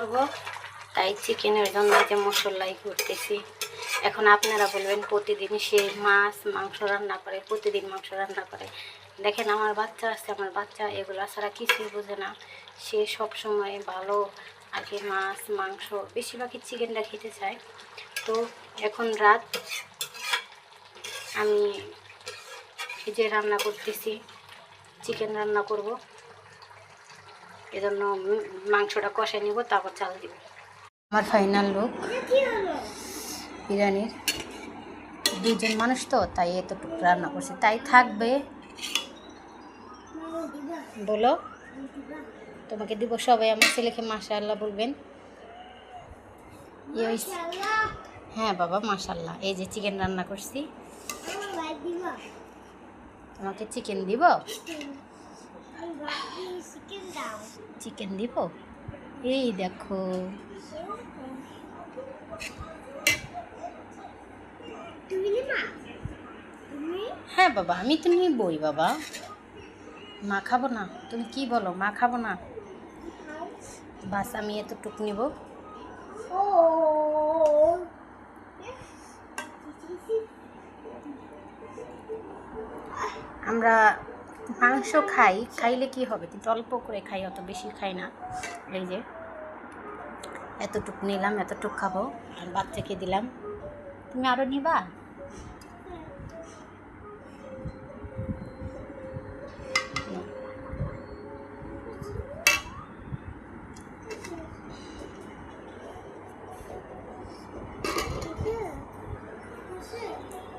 করব, তাই চিকেনের জন্য যে মশলাই করতেছি। এখন আপনারা বলবেন প্রতিদিন সে মাছ মাংস রান্না করে, প্রতিদিন মাংস রান্না করে। দেখেন আমার বাচ্চা আছে, আমার বাচ্চা এগুলো ছাড়া কিছুই বোঝে না। সে সব সময় ভালো আগে মাছ মাংস বেশিরভাগই চিকেনটা খেতে চায়। তো এখন রাত, আমি এই যে রান্না করতেছি, চিকেন রান্না করব। এজন্য মাংসটা কষাই নিব, তারপর চাল দিব। আমার ফাইনাল লুক বিরিয়ানির। দুজন মানুষ তো, তাই এতটুকু রান্না করছি, তাই থাকবে। বলো, তোমাকে দিব। সবাই আমার ছেলেকে মাশাআল্লাহ বলবেন। হ্যাঁ বাবা মাশাআল্লাহ। এই যে চিকেন রান্না করছি, তোমাকে চিকেন দিব, চিকেন দিব। এই দেখো, হ্যাঁ বাবা আমি তো নিবই বাবা। মা খাবো না? তুমি কি বলো, মা খাবো না? বাস আমি এতটুকু নিব। আমরা মাংস খাই, খাইলে কি হবে, কিন্তু অল্প করে খাই, অত বেশি খাই না। এই যে এতটুকু নিলাম, এতটুকু খাবো, আর বাচ্চাকে দিলাম। তুমি আরও নিবা?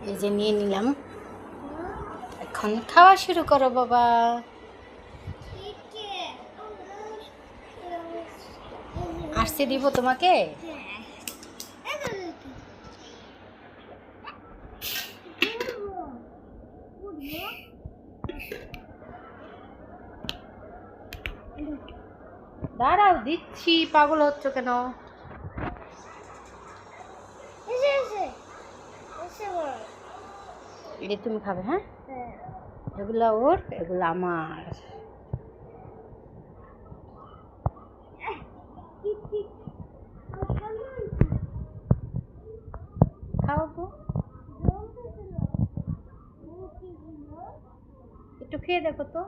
এই যে নিয়ে নিলাম, এখন খাওয়া শুরু করো বাবা। আসতে দিব তোমাকে। দাঁড়াও, দিচ্ছি। পাগল হচ্ছ কেন? এটা তুমি খাবে? হ্যাঁ, এগুলা ওর, এগুলো আমার। খাওয়াবো, একটু খেয়ে দেখো তো।